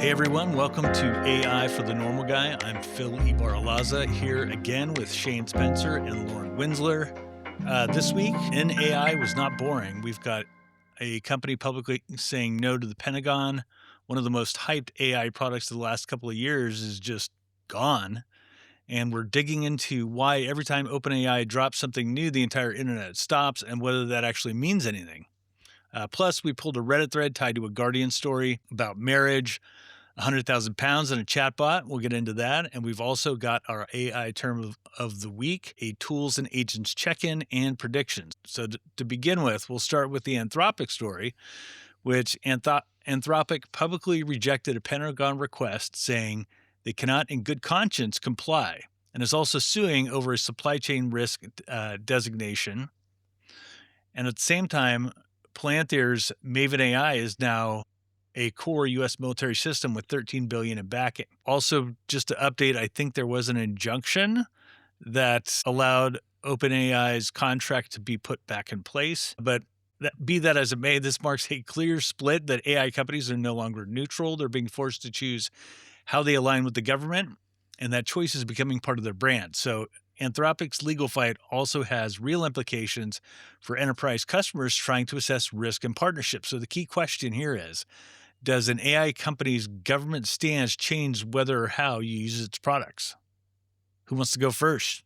Hey everyone, welcome to AI for the Normal Guy. I'm Phil Ibaralaza here again with Shane Spencer and Lauren Winsler. This week in AI was not boring. We've got a company publicly saying no to the Pentagon. One of the most hyped AI products of the last couple of years is just gone. And we're digging into why every time OpenAI drops something new, the entire internet stops and whether that actually means anything. Plus, we pulled a Reddit thread tied to a Guardian story about marriage, 100,000 pounds and a chatbot. We'll get into that. And we've also got our AI term of the week, a tools and agents check-in and predictions. So to begin with, we'll start with the Anthropic story, which Anthropic publicly rejected a Pentagon request saying they cannot in good conscience comply, and is also suing over a supply chain risk designation. And at the same time, Palantir's Maven AI is now a core U.S. military system with $13 billion in backing. Also, just to update, I think there was an injunction that allowed OpenAI's contract to be put back in place. But be that as it may, this marks a clear split that AI companies are no longer neutral. They're being forced to choose how they align with the government, and that choice is becoming part of their brand. So Anthropic's legal fight also has real implications for enterprise customers trying to assess risk and partnership. So the key question here is, does an AI company's government stance change whether or how you use its products? Who wants to go first?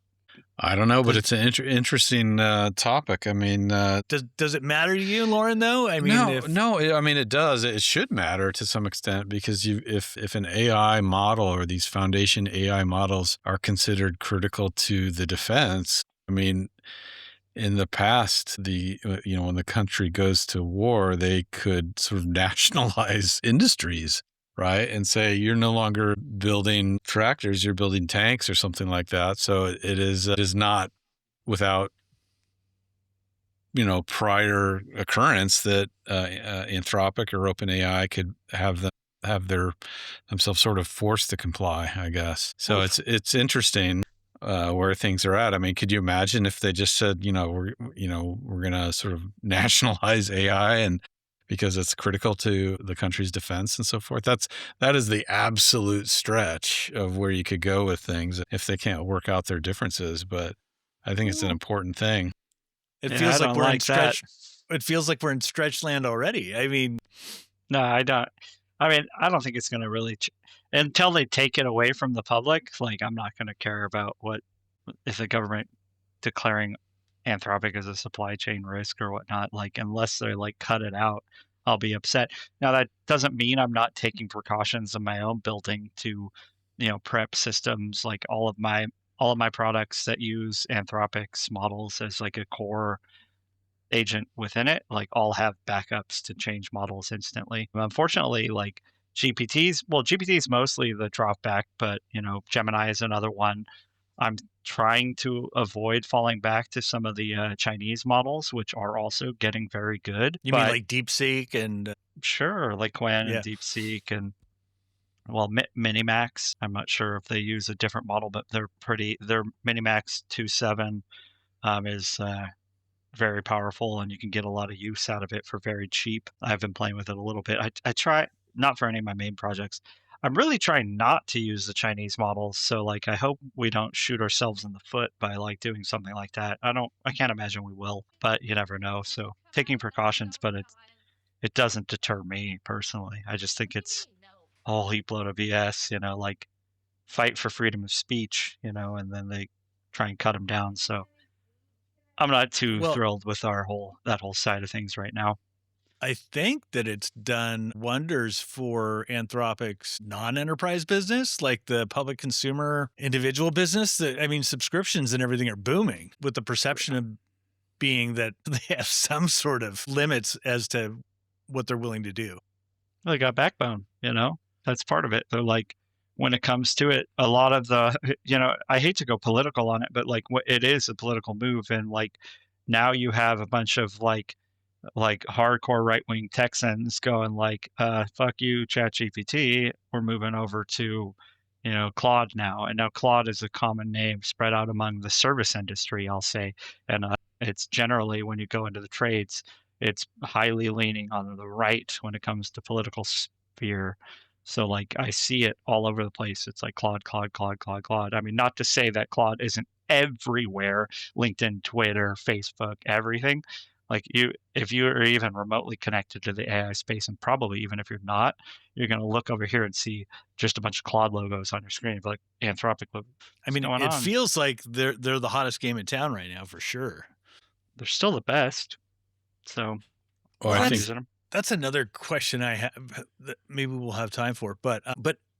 I don't know, but it's an interesting topic. I mean, does it matter to you, Lauren? Though I mean, it does. It should matter to some extent because if an AI model or these foundation AI models are considered critical to the defense, I mean, in the past, when the country goes to war, they could sort of nationalize industries, right? And say, you're no longer building tractors, you're building tanks or something like that. So it is not without, prior occurrence that Anthropic or OpenAI could have themselves sort of forced to comply, I guess. So it's interesting where things are at. I mean, could you imagine if they just said, we're going to sort of nationalize AI and because it's critical to the country's defense and so forth. That is the absolute stretch of where you could go with things if they can't work out their differences. But I think it's an important thing. It feels like we're in stretch. It feels like we're in stretch land already. I mean, no, I don't. I mean, I don't think it's going to really until they take it away from the public. Like, I'm not going to care about what if the government declaring Anthropic as a supply chain risk or whatnot. Like, unless they cut it out, I'll be upset. Now, that doesn't mean I'm not taking precautions in my own building to, prep systems. Like all of my products that use Anthropic's models as like a core agent within it, all have backups to change models instantly. Unfortunately, GPT's mostly the drop back, but Gemini is another one. I'm trying to avoid falling back to some of the Chinese models, which are also getting very good. You mean like DeepSeek and sure, like Qwen and DeepSeek and Minimax. I'm not sure if they use a different model, but their Minimax 2.7 is very powerful, and you can get a lot of use out of it for very cheap. I've been playing with it a little bit. I try, not for any of my main projects. I'm really trying not to use the Chinese models. So I hope we don't shoot ourselves in the foot by doing something like that. I can't imagine we will, but you never know. So taking precautions, but it doesn't deter me personally. I just think it's a whole heap load of BS, fight for freedom of speech, and then they try and cut them down. So I'm not too thrilled with that whole side of things right now. I think that it's done wonders for Anthropic's non-enterprise business, like the public consumer individual business. Subscriptions and everything are booming with the perception of being that they have some sort of limits as to what they're willing to do. They got backbone, that's part of it. They're when it comes to it, a lot of the, I hate to go political on it, but it is a political move. And now you have a bunch of hardcore right-wing Texans going fuck you, ChatGPT. We're moving over to, Claude now. And now Claude is a common name spread out among the service industry, I'll say. And it's generally, when you go into the trades, it's highly leaning on the right when it comes to political sphere. So like I see it all over the place. It's like Claude, Claude, Claude, Claude, Claude. I mean, not to say that Claude isn't everywhere, LinkedIn, Twitter, Facebook, everything. Like if you are even remotely connected to the AI space, and probably even if you're not, you're going to look over here and see just a bunch of Claude logos on your screen, like Anthropic logo. I What's mean, going it on? feels like they're the hottest game in town right now for sure. They're still the best. So Well, Well, I I'm think using them. that's another question I have that maybe we'll have time for, but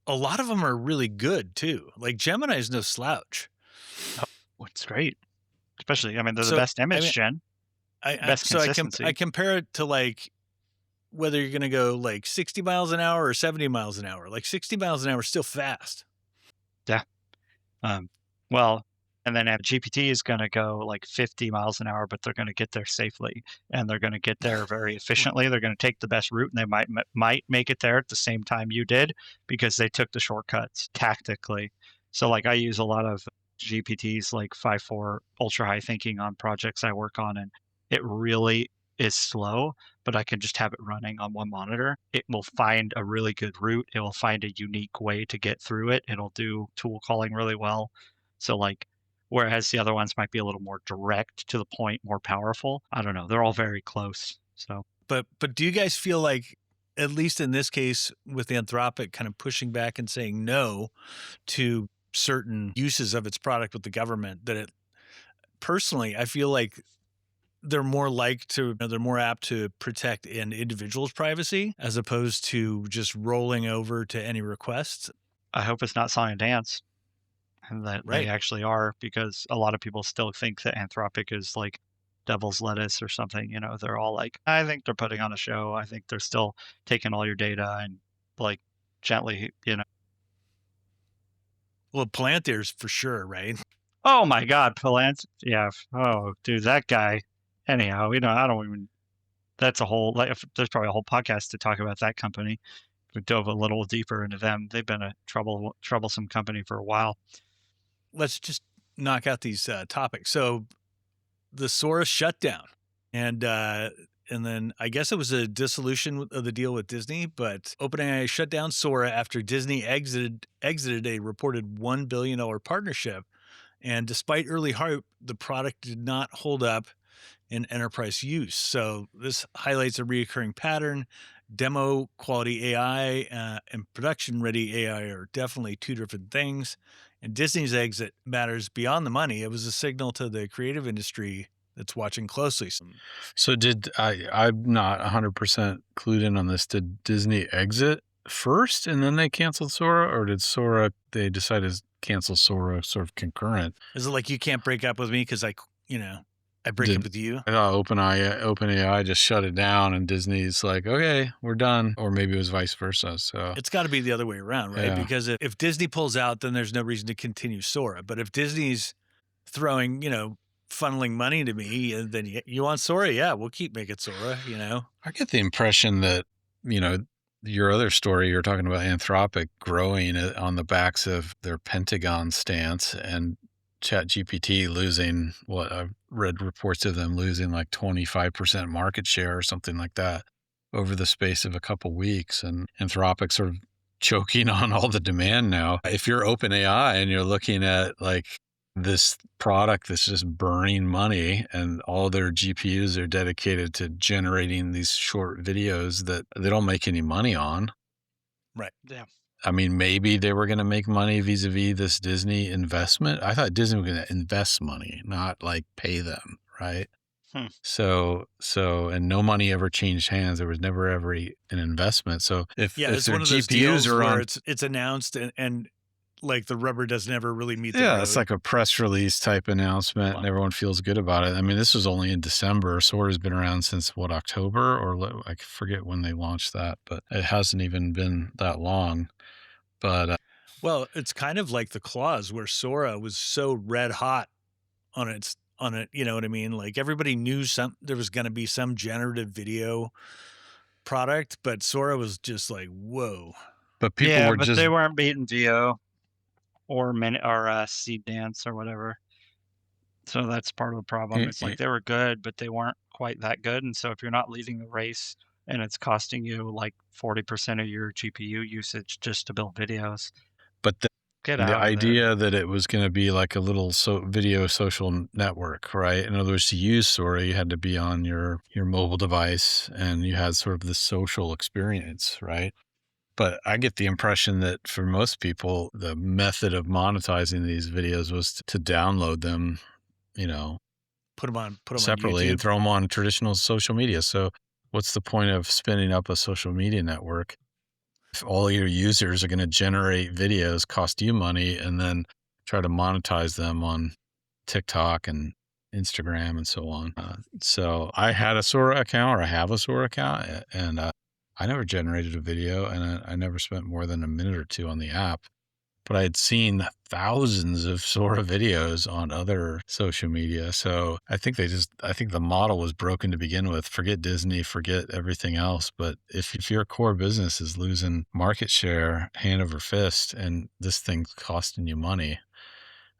a lot of them are really good too. Like Gemini is no slouch. Oh, it's great. Especially, I mean, they're the So best I image mean, gen, I best so I consistency. compare it to like whether you're going to go like 60 miles an hour or 70 miles an hour. Like 60 miles an hour is still fast. Yeah. Um, well, and then GPT is going to go like 50 miles an hour, but they're going to get there safely and they're going to get there very efficiently. They're going to take the best route and they might make it there at the same time you did because they took the shortcuts tactically. So like I use a lot of GPTs like 5.4 ultra high thinking on projects I work on, and it really is slow, but I can just have it running on one monitor. It will find a really good route. It will find a unique way to get through it. It'll do tool calling really well. So like, whereas the other ones might be a little more direct to the point, more powerful. I don't know. They're all very close. So But do you guys feel like, at least in this case with Anthropic kind of pushing back and saying no to certain uses of its product with the government, that it personally, I feel like they're they're more apt to protect an individual's privacy as opposed to just rolling over to any requests. I hope it's not song and dance, and that they Right. actually are, because a lot of people still think that Anthropic is like devil's lettuce or something. You know, they're all like, I think they're putting on a show. I think they're still taking all your data and like gently, Well, plant ears for sure, right? Oh my God, Palance. Yeah. Oh, dude, that guy. Anyhow, I don't even. That's a whole. Like, there's probably a whole podcast to talk about that company. We dove a little deeper into them. They've been a troublesome company for a while. Let's just knock out these topics. So the Sora shutdown, and then I guess it was a dissolution of the deal with Disney, but OpenAI shut down Sora after Disney exited a reported $1 billion partnership. And despite early hype, the product did not hold up in enterprise use. So this highlights a recurring pattern. Demo quality AI and production ready AI are definitely two different things. And Disney's exit matters beyond the money. It was a signal to the creative industry that's watching closely. so. I'm not 100% clued in on this. Did Disney exit first and then they canceled Sora, or did Sora they decided to cancel Sora sort of concurrent? Is it like you can't break up with me because I break up Did with you? I thought OpenAI just shut it down and Disney's like, okay, we're done, or maybe it was vice versa. So It's got to be the other way around, right? yeah. Because if Disney pulls out, then there's no reason to continue Sora. But if Disney's throwing, funneling money to me, and then you want Sora, yeah, we'll keep making Sora. I get the impression that, you know, your other story, you're talking about Anthropic growing on the backs of their Pentagon stance and ChatGPT losing what I've read reports of them losing like 25% market share or something like that over the space of a couple weeks, and Anthropic sort of choking on all the demand now. If you're OpenAI and you're looking at like this product that's just burning money and all their GPUs are dedicated to generating these short videos that they don't make any money on. Right. Yeah. I mean, maybe they were going to make money vis-a-vis this Disney investment. I thought Disney was going to invest money, not like pay them, right? Hmm. And no money ever changed hands. There was never ever an investment. So if It's their one of those GPUs deals are where on, it's announced and like the rubber doesn't ever really meet the yeah, road. it's like a press release type announcement, and everyone feels good about it. I mean, this was only in December. Sora's been around since what, October, or I forget when they launched that, but it hasn't even been that long. But Well, it's kind of like the clause where Sora was so red hot on it, you know what I mean? Like everybody knew there was going to be some generative video product, but Sora was just like, whoa. people Yeah, were but just they weren't beating VO or Seed Dance or whatever. So that's part of the problem. It's like they were good, but they weren't quite that good. And so if you're not leading the race and it's costing you like 40% of your GPU usage just to build videos. But Get the out of there. idea that it was going to be like a little video social network, right? In other words, to use Sora, you had to be on your mobile device and you had sort of the social experience, right? But I get the impression that for most people, the method of monetizing these videos was to download them, Put them on separately and YouTube. throw them on traditional social media. So what's the point of spinning up a social media network if all your users are going to generate videos, cost you money, and then try to monetize them on TikTok and Instagram and so on? So I had a Sora account, or I have a Sora account, and I never generated a video, and I never spent more than a minute or two on the app. But I had seen thousands of Sora videos on other social media. So I think the model was broken to begin with. Forget Disney, forget everything else. But if your core business is losing market share hand over fist and this thing's costing you money,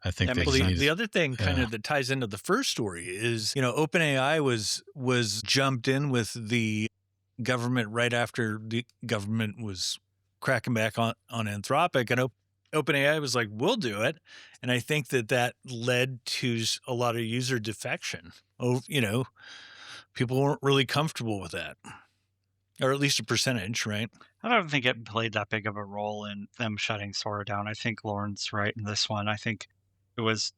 I think That they makes just Well, need the other thing kind yeah. of that ties into the first story is, OpenAI was jumped in with the government right after the government was cracking back on Anthropic, and OpenAI was like, "We'll do it," and I think that led to a lot of user defection. Oh, people weren't really comfortable with that, or at least a percentage, right? I don't think it played that big of a role in them shutting Sora down. I think Lauren's right in this one. I think it was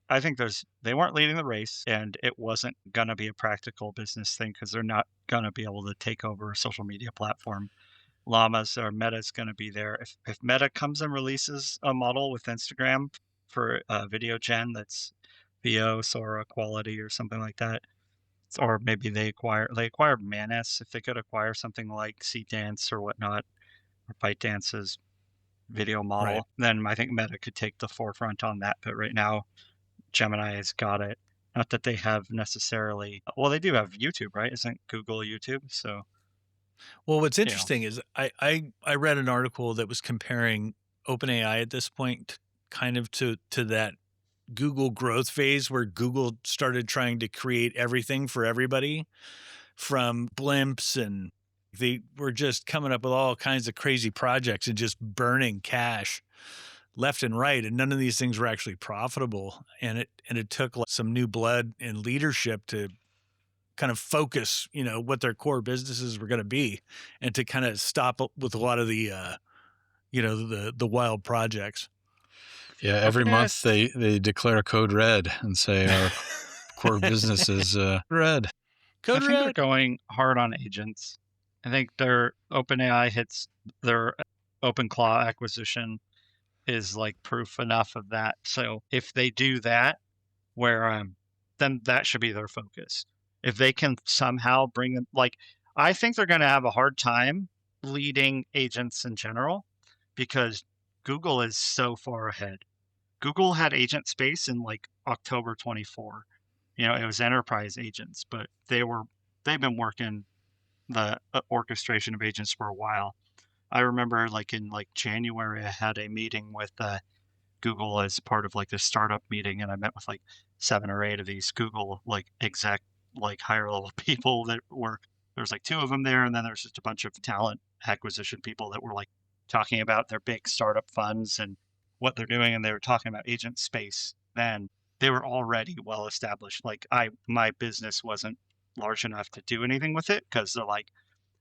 I think they weren't leading the race, and it wasn't gonna be a practical business thing because they're not gonna be able to take over a social media platform. Llamas or Meta's gonna be there. If Meta comes and releases a model with Instagram for video gen that's VO, Sora quality or something like that, or maybe they acquire Manus. If they could acquire something like Dance or whatnot, or ByteDance's video Right. model, then I think Meta could take the forefront on that. But right now, Gemini has got it. Not that they have necessarily. Well, they do have YouTube, right? Isn't Google YouTube? So Well, what's you know, interesting is I read an article that was comparing OpenAI at this point kind of to that Google growth phase where Google started trying to create everything for everybody from blimps, and they were just coming up with all kinds of crazy projects and just burning cash left and right, and none of these things were actually profitable, and it took like some new blood and leadership to kind of focus, what their core businesses were going to be, and to kind of stop with a lot of the the wild projects. Yeah, every OpenAI. month they declare code red and say our core business is red. I Code think they're red. going hard on agents. I think their OpenAI hits their OpenClaw acquisition is like proof enough of that. So if they do that, where then that should be their focus. If they can somehow bring them, like, I think they're going to have a hard time leading agents in general because Google is so far ahead. Google had agent space in like October 24. It was enterprise agents, but they've been working the orchestration of agents for a while. I remember like in like January, I had a meeting with Google as part of like this startup meeting, and I met with like 7 or 8 of these Google like exec like higher level people that were there's like 2 of them there, and then there's just a bunch of talent acquisition people that were like talking about their big startup funds and what they're doing, and they were talking about agent space. Then they were already well established. Like my business wasn't large enough to do anything with it because they're like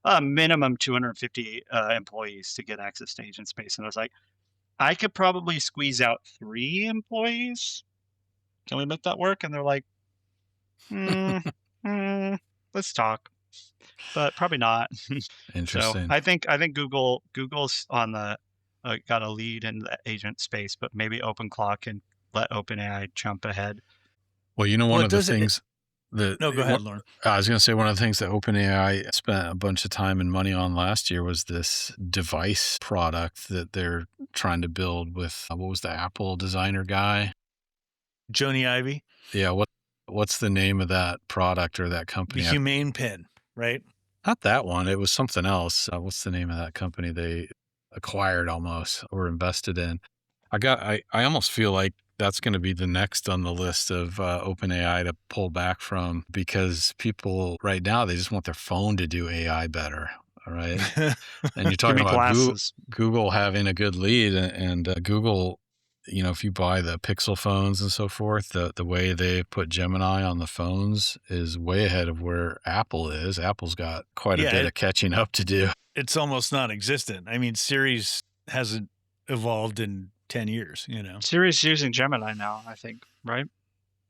a minimum 250 employees to get access to agent space, and I was like, I could probably squeeze out 3 employees. Can we make that work? And they're like, "Hmm, let's talk," but probably not. So Interesting. I think Google's on the got a lead in the agent space, but maybe OpenClaw can let OpenAI jump ahead. Well, Well, one it of the does it. things that No, go ahead, Lauren. I was going to say, one of the things that OpenAI spent a bunch of time and money on last year was this device product that they're trying to build with what was the Apple designer guy? Joni Ivy, Yeah, what's the name of that product or that the company? humane pin, right? Not that one. It was something else. What's the name of that company they acquired almost or invested in? I almost feel like that's going to be the next on the list of OpenAI to pull back from, because people right now, they just want their phone to do AI better. All right. And you're Give talking me about glasses. Google having a good lead, and Google, if you buy the Pixel phones and so forth, the way they put Gemini on the phones is way ahead of where Apple is. Apple's got quite a bit of catching up to do. It's almost non-existent. I mean, Siri's hasn't evolved in 10 years, Siri's using Gemini now, I think, right?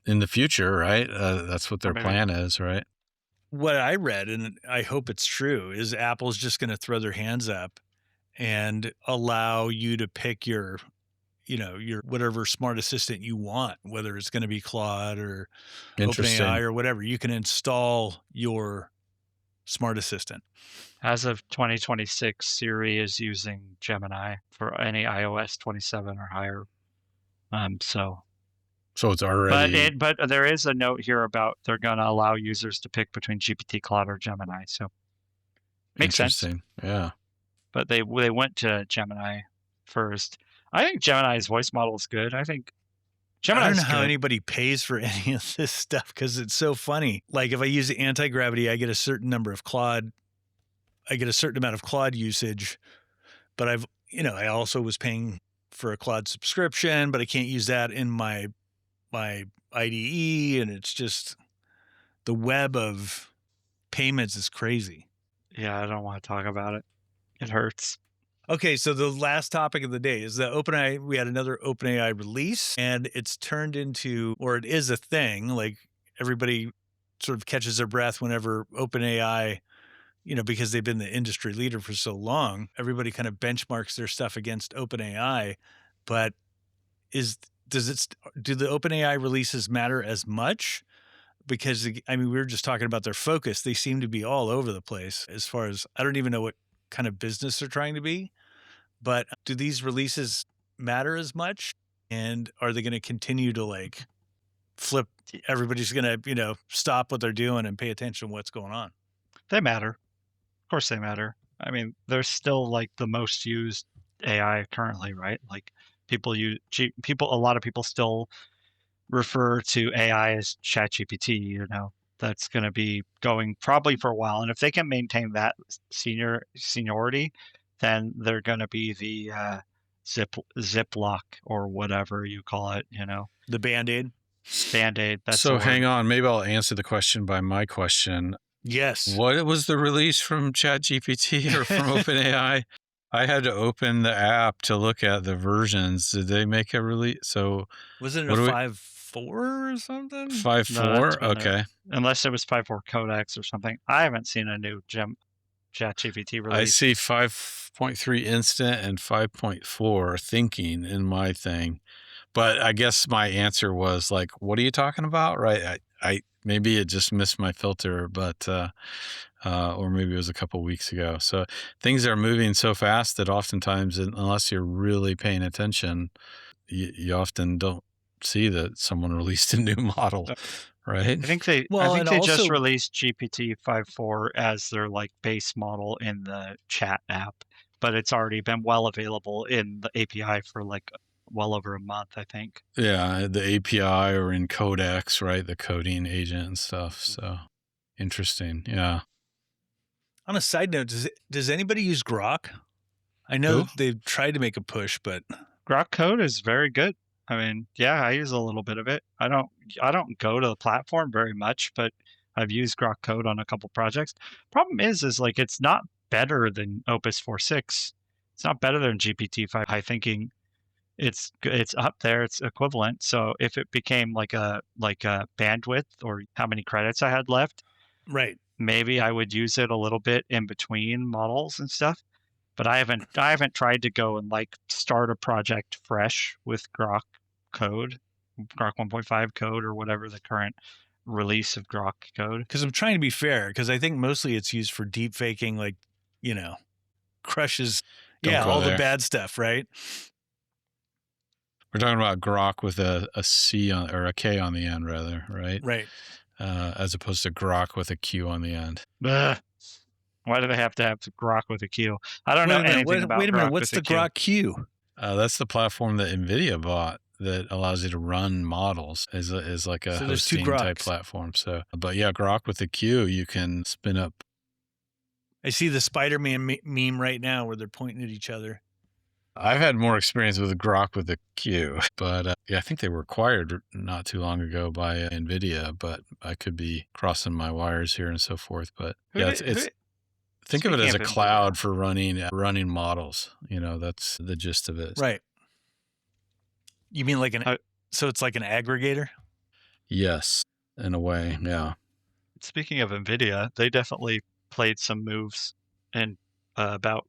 In the future, right? That's what their plan is, right? What I read, and I hope it's true, is Apple's just going to throw their hands up and allow you to pick your whatever smart assistant you want, whether it's going to be Claude or OpenAI or whatever. You can install your smart assistant. As of 2026, Siri is using Gemini for any iOS 27 or higher. So it's already. But there is a note here about they're going to allow users to pick between GPT, Claude, or Gemini. So makes sense. Yeah. But they went to Gemini first. I think Gemini's voice model is good. I think Gemini. I don't know how anybody pays for any of this stuff, because it's so funny. Like, if I use the anti-gravity, I get a certain number of Claude. I get a certain amount of Claude usage, but I also was paying for a Claude subscription, but I can't use that in my IDE, and it's just, the web of payments is crazy. Yeah, I don't want to talk about it. It hurts. Okay, so the last topic of the day is the OpenAI. We had another OpenAI release, and it's turned into, or it is a thing, like everybody sort of catches their breath whenever OpenAI, because they've been the industry leader for so long, everybody kind of benchmarks their stuff against OpenAI. But do the OpenAI releases matter as much? Because, we were just talking about their focus. They seem to be all over the place as far as, I don't even know what kind of business they're trying to be. But do these releases matter as much? And are they going to continue to flip? Everybody's going to, stop what they're doing and pay attention to what's going on. They matter. Of course they matter. They're still the most used AI currently, right? A lot of people still refer to AI as ChatGPT, that's going to be going probably for a while. And if they can maintain that seniority, then they're going to be the Ziploc or whatever you call it, The Band-Aid? Band-Aid. So hang on. Maybe I'll answer the question by my question. Yes. What was the release from ChatGPT or from OpenAI? I had to open the app to look at the versions. Did they make a release? So was it a 5.4 or something? 5.4? Okay. Unless it was 5.4 Codex or something. I haven't seen a new ChatGPT release. I see 5.3 instant and 5.4 thinking in my thing. But I guess my answer was what are you talking about? Right. I maybe it just missed my filter, but or maybe it was a couple weeks ago. So things are moving so fast that oftentimes, unless you're really paying attention, you often don't see that someone released a new model, right? I think they just released GPT 5.4 as their base model in the chat app, but it's already been well available in the API for well over a month, I think. Yeah, the API or in Codex, right? The coding agent and stuff. So interesting. Yeah. On a side note, does anybody use Grok? I know they've tried to make a push, but Grok code is very good. Yeah, I use a little bit of it. I don't go to the platform very much, but I've used Grok code on a couple projects. Problem is it's not better than Opus 4.6. It's not better than GPT-5 high thinking. It's up there. It's equivalent. So if it became like a bandwidth or how many credits I had left, right, maybe I would use it a little bit in between models and stuff. But I haven't tried to go and start a project fresh with Grok code, Grok 1.5 code, or whatever the current release of Grok code. Because I'm trying to be fair, because I think mostly it's used for deep faking, crushes, all the bad stuff, right? We're talking about Grok with a C or a K on the end, rather, right? Right. As opposed to Grok with a Q on the end. Why do they have to have Grok with a Q? I don't know anything about Grok. Wait a minute. What's the Grok Q? That's the platform that NVIDIA bought that allows you to run models is like a So there's two hosting type Groks. platform. So, but yeah, Grok with the Q, you can spin up. I see the Spider-Man meme right now where they're pointing at each other. I've had more experience with Grok with the Q, but yeah, I think they were acquired not too long ago by NVIDIA, but I could be crossing my wires here and so forth. But yeah, it's think of it Speaking as of a cloud NVIDIA. for running models. You know, that's the gist of it. Right. You mean like Uh, so it's like an aggregator? Yes, in a way. Yeah. Speaking of NVIDIA, they definitely played some moves and about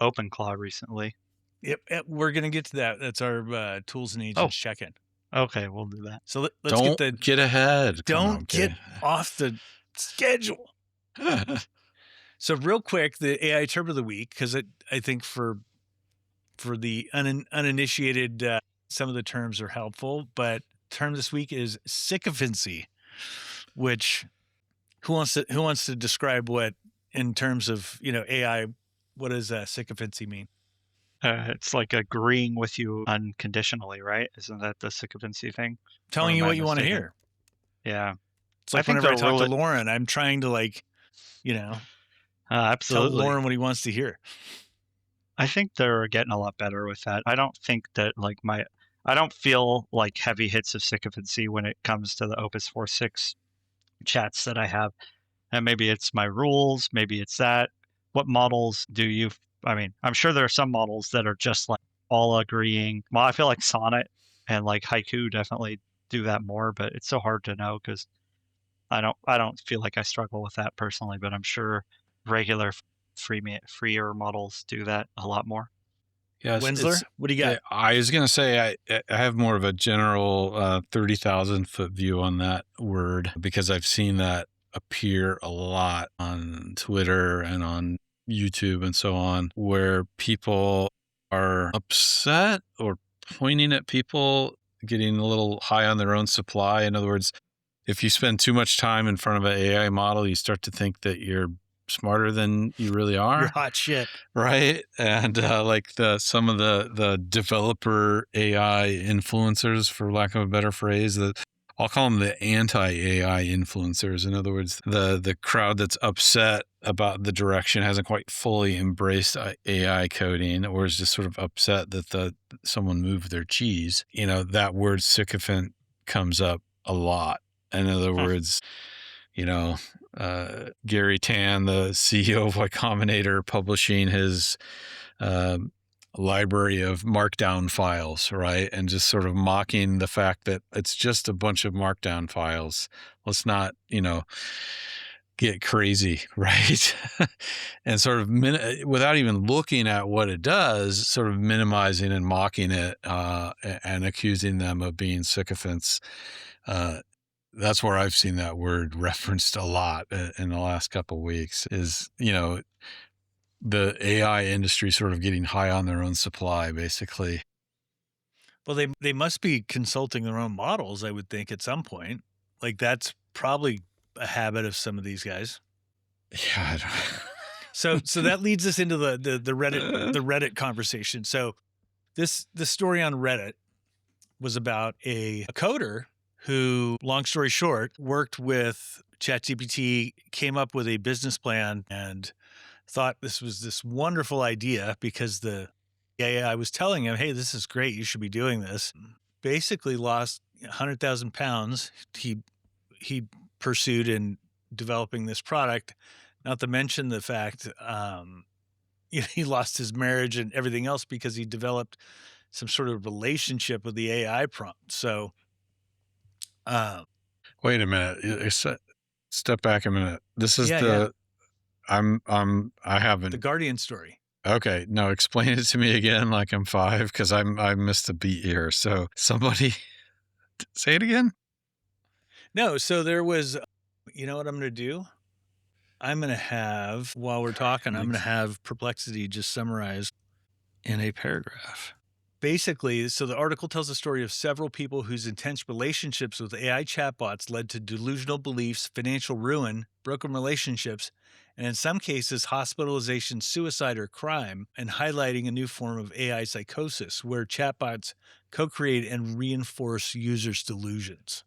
OpenClaw recently. Yep, we're gonna get to that. That's our tools and Oh, agents check-in. okay, we'll do that. So let's Don't get ahead. Come on, don't get off the schedule. okay. So real quick, the AI term of the week, because I think for the uninitiated, some of the terms are helpful, but term this week is sycophancy, which who wants to describe what in terms of AI, what does sycophancy mean? It's like agreeing with you unconditionally, right? Isn't that the sycophancy thing? Or Telling am you I what you want to mistaken? hear. Yeah, It's I like think whenever I they're talk to really Lauren, I'm trying to tell absolutely. Lauren what he wants to hear. I think they're getting a lot better with that. I don't think that I don't feel like heavy hits of sycophancy when it comes to the Opus 4.6 chats that I have. And maybe it's my rules, maybe it's that. What models do you? I mean, I'm sure there are some models that are just like all agreeing. Well, I feel like Sonnet and like Haiku definitely do that more, but it's so hard to know because I don't feel like I struggle with that personally, but I'm sure regular freer models do that a lot more. Yes, Winsler, what do you got? I was going to say I have more of a general 30,000-foot view on that word because I've seen that appear a lot on Twitter and on YouTube and so on, where people are upset or pointing at people getting a little high on their own supply. In other words, if you spend too much time in front of an AI model, you start to think that you're smarter than you really You're are. hot shit. Right. And like some of the developer AI influencers, for lack of a better phrase, that I'll call them the anti-AI influencers. In other words, the crowd that's upset about the direction, hasn't quite fully embraced AI coding, or is just sort of upset that someone moved their cheese. You know, that word sycophant comes up a lot. In other words, you know, Gary Tan, the CEO of Y Combinator, publishing his library of markdown files, right? And just sort of mocking the fact that it's just a bunch of markdown files. Let's not, get crazy, right? And sort of without even looking at what it does, sort of minimizing and mocking it and accusing them of being sycophants. That's where I've seen that word referenced a lot in the last couple of weeks is, the AI industry sort of getting high on their own supply, basically. Well, they must be consulting their own models, I would think, at some point. Like that's probably a habit of some of these guys. Yeah. So that leads us into the Reddit conversation. So the story on Reddit was about a coder who, long story short, worked with ChatGPT, came up with a business plan, and thought this was this wonderful idea because the AI was telling him, "Hey, this is great. You should be doing this." Basically, lost 100,000 pounds. He pursued in developing this product. Not to mention the fact he lost his marriage and everything else because he developed some sort of relationship with the AI prompt. So, Wait a minute. Step back a minute. This is yeah, I haven't. the Guardian story. Okay. No, explain it to me again like I'm 5 because I missed a beat here. So somebody say it again. No, so there was, you know what I'm going to do? I'm going to have, while we're talking, I'm going to have Perplexity just summarize in a paragraph. Basically, so the article tells the story of several people whose intense relationships with AI chatbots led to delusional beliefs, financial ruin, broken relationships, and in some cases, hospitalization, suicide, or crime, and highlighting a new form of AI psychosis where chatbots co create and reinforce users' delusions.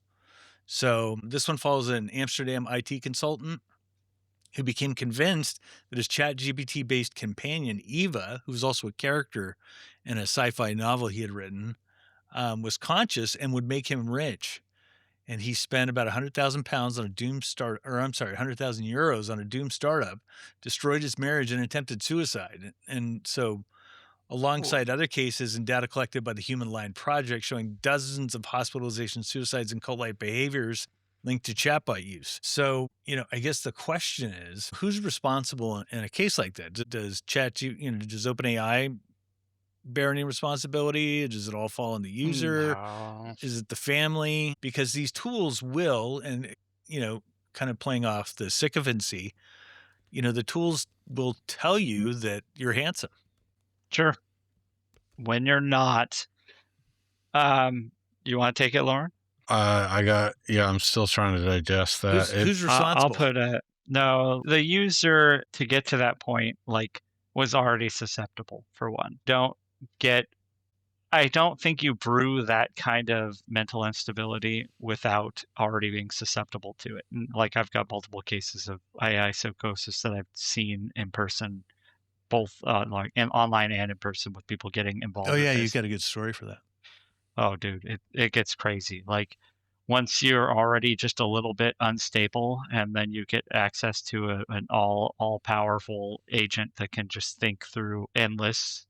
So, this one follows an Amsterdam IT consultant who became convinced that his ChatGPT based companion, Eva, who was also a character in a sci fi novel he had written, was conscious and would make him rich. And he spent about £100,000 on a doomed start, or I'm sorry, €100,000 on a doomed startup, destroyed his marriage, and attempted suicide. And so, alongside other cases and data collected by the Human Line Project showing dozens of hospitalizations, suicides, and cult-like behaviors linked to chatbot use. So, I guess the question is, who's responsible in a case like that? Does does OpenAI bear any responsibility? Does it all fall on the user? No. Is it the family? Because these tools will, and kind of playing off the sycophancy, the tools will tell you that you're handsome. Sure. When you're not. You want to take it, Lauren? I'm still trying to digest that. Who's I'll responsible? put it. No, the user to get to that point, was already susceptible for one. I don't think you brew that kind of mental instability without already being susceptible to it. And I've got multiple cases of AI psychosis that I've seen in person, both and online and in person, with people getting involved. Oh yeah, with you this. got a good story for that. Oh, dude, it gets crazy. Once you're already just a little bit unstable, and then you get access to an all powerful agent that can just think through endless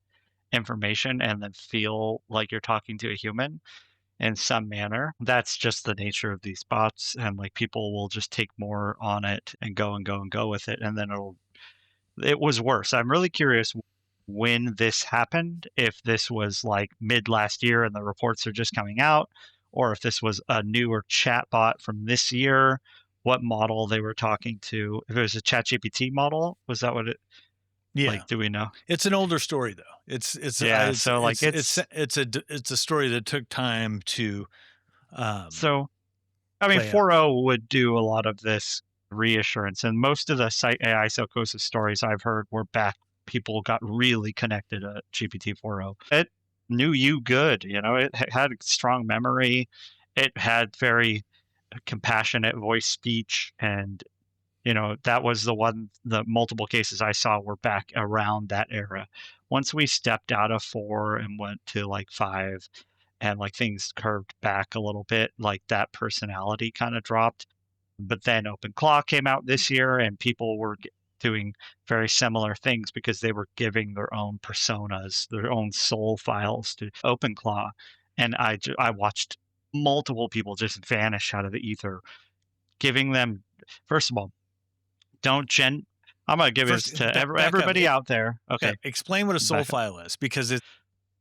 information and then feel like you're talking to a human in some manner. That's just the nature of these bots, and people will just take more on it and go and go and go with it, and then it was worse. I'm really curious when this happened, if this was mid last year and the reports are just coming out, or if this was a newer chatbot from this year, what model they were talking to. If it was a ChatGPT model, was that what it? Yeah, do we know? it's an older story though. Yeah, It's so it's a story that took time to so I mean, play out. 4.0 would do a lot of this reassurance, and most of the AI psychosis stories I've heard were back. People got really connected to GPT 4.0. It knew you good, it had strong memory. It had very compassionate voice speech, and that was the multiple cases I saw were back around that era. Once we stepped out of 4 and went to 5, and things curved back a little bit, that personality kind of dropped. But then OpenClaw came out this year, and people were doing very similar things because they were giving their own personas, their own soul files to OpenClaw. And I watched multiple people just vanish out of the ether, giving them, first of all, I'm going to give this First, to back up. everybody out there. Okay. Explain what a soul Back up. file is, because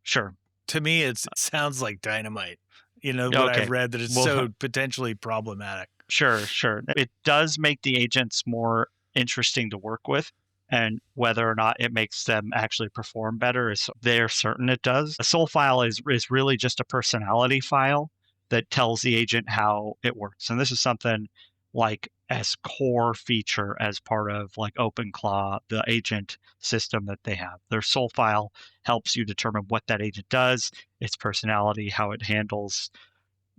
Sure. to me it sounds like dynamite. What Okay. I've read, that it's so potentially problematic. Sure. It does make the agents more interesting to work with, and whether or not it makes them actually perform better is they're certain it does. A soul file is really just a personality file that tells the agent how it works. And this is something as core feature as part of OpenClaw, the agent system that they have. Their soul file helps you determine what that agent does, its personality, how it handles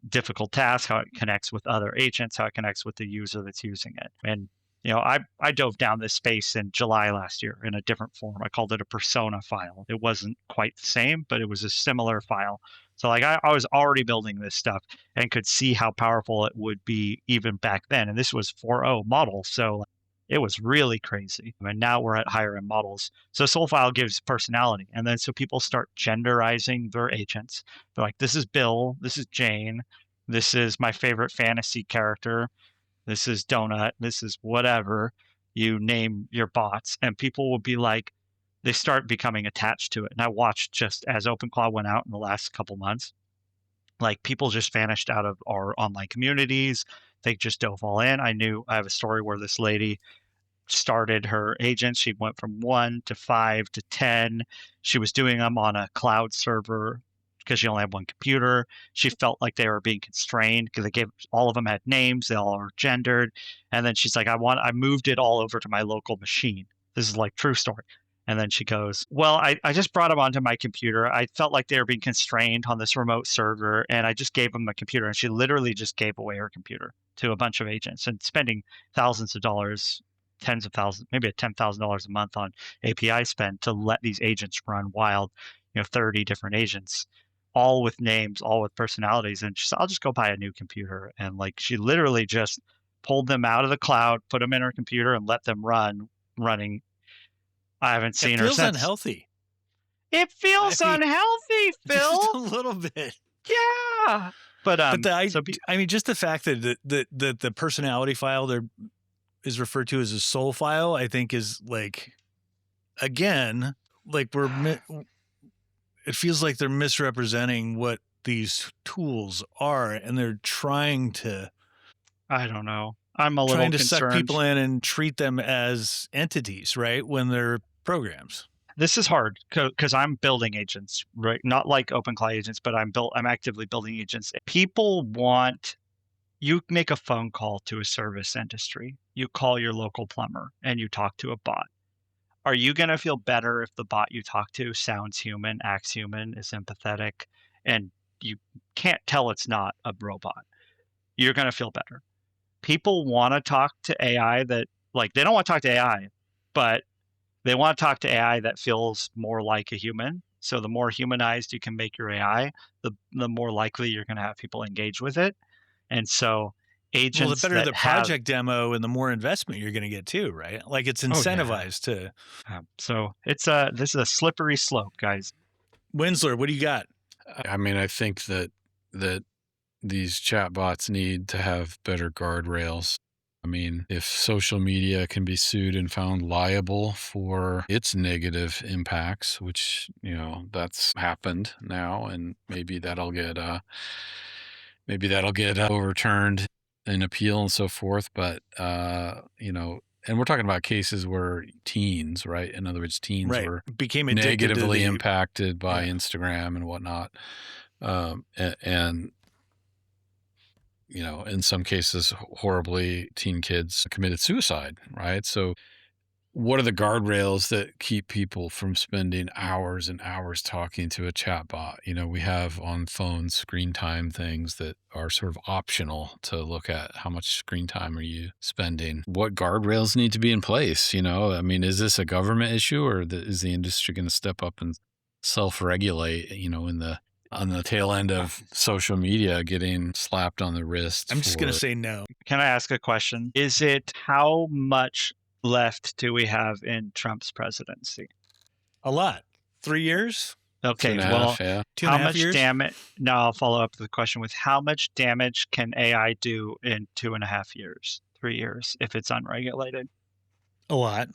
difficult tasks, how it connects with other agents, how it connects with the user that's using it. And I dove down this space in July last year in a different form. I called it a persona file. It wasn't quite the same, but it was a similar file. So I was already building this stuff and could see how powerful it would be even back then. And this was 4.0 model, so it was really crazy. And now we're at higher end models. So soul file gives personality, and then so people start genderizing their agents. They're like, this is Bill, this is Jane, this is my favorite fantasy character, this is Donut, this is whatever. You name your bots, and people will be like, they start becoming attached to it. And I watched, just as OpenClaw went out in the last couple months, people just vanished out of our online communities. They just dove all in. I have a story where this lady started her agents. She went from 1 to 5 to 10. She was doing them on a cloud server, because she only had one computer. She felt like they were being constrained because all of them had names, they all are gendered. And then she's like, I moved it all over to my local machine. This is like true story. And then she goes, well, I just brought them onto my computer. I felt like they were being constrained on this remote server, and I just gave them a computer. And she literally just gave away her computer to a bunch of agents and spending thousands of dollars, tens of thousands, maybe $10,000 a month on API spend to let these agents run wild, 30 different agents, all with names, all with personalities. And she said, I'll just go buy a new computer. And like, she literally just pulled them out of the cloud, put them in her computer, and let them running. I haven't seen her feels since. Unhealthy. It feels unhealthy, Phil. Just a little bit. Yeah. But I mean, just the fact that the personality file there is referred to as a soul file, I think is like, again, like it feels like they're misrepresenting what these tools are, and they're trying to. I don't know. I'm a little trying to concerned. Suck people in and treat them as entities, right? When they're programs. This is hard because I'm building agents, right? Not like OpenClaw agents, but I'm actively building agents. People want, you make a phone call to a service industry, you call your local plumber and you talk to a bot. Are you going to feel better if the bot you talk to sounds human, acts human, is empathetic, and you can't tell it's not a robot? You're going to feel better. People want to talk to AI they don't want to talk to AI, but they want to talk to AI that feels more like a human. So the more humanized you can make your AI, the more likely you're going to have people engage with it. And so agents, well, the better the project demo and the more investment you're going to get too, right? Like it's incentivized to. So it's this is a slippery slope, guys. Winsler, what do you got? I mean, I think that these chatbots need to have better guardrails. I mean, if social media can be sued and found liable for its negative impacts, which, that's happened now, and maybe that'll get overturned in appeal and so forth. But, and we're talking about cases where teens, right? In other words, teens were became negatively impacted by Instagram and whatnot. And in some cases, horribly, teen kids committed suicide, right? So what are the guardrails that keep people from spending hours and hours talking to a chatbot? We have on phones screen time things that are sort of optional to look at. How much screen time are you spending? What guardrails need to be in place? I mean, is this a government issue, or is the industry going to step up and self-regulate, on the tail end of social media getting slapped on the wrist? I'm just going to say no. Can I ask a question? Is it how much left do we have in Trump's presidency? A lot. 3 years? Okay, well, 2.5 years? Damage? Now I'll follow up the question with how much damage can AI do in 2.5 years, 3 years, if it's unregulated? A lot.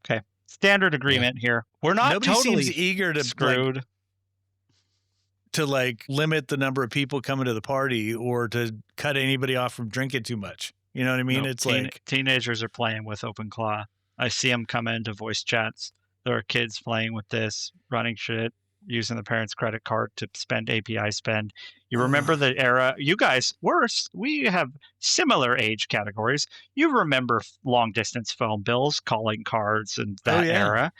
Okay. Standard agreement here. We're not Nobody totally seems eager to screwed. To limit the number of people coming to the party or to cut anybody off from drinking too much. You know what I mean? No, it's teenagers are playing with OpenClaw. I see them come into voice chats. There are kids playing with this, running shit, using the parents' credit card to spend API spend. You remember the era? You guys, we have similar age categories. You remember long distance phone bills, calling cards, and that era.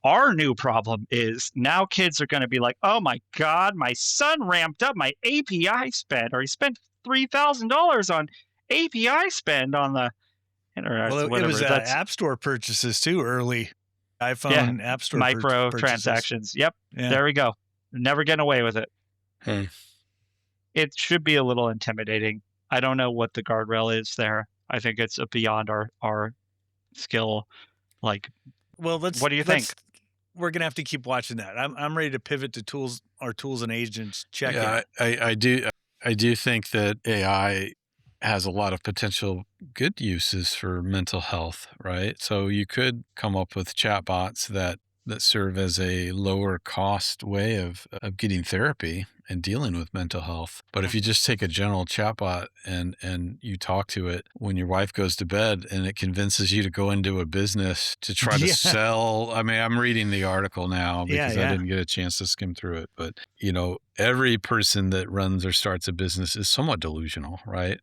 Our new problem is now kids are going to be like, oh my God, my son ramped up my API spend, or he spent $3,000 on API spend on the internet. Well, it was App Store purchases too, early iPhone App Store micro transactions. Yep. Yeah. There we go. Never getting away with it. It should be a little intimidating. I don't know what the guardrail is there. I think it's beyond our skill. What do you think? We're gonna have to keep watching that. I'm ready to pivot to our tools and agents. Check it. I do think that AI has a lot of potential good uses for mental health, right? So you could come up with chatbots that that serve as a lower cost way of getting therapy and dealing with mental health. But if you just take a general chatbot and you talk to it when your wife goes to bed and it convinces you to go into a business to try to Yeah. sell, I mean, I'm reading the article now because I Yeah. didn't get a chance to skim through it, but every person that runs or starts a business is somewhat delusional, right?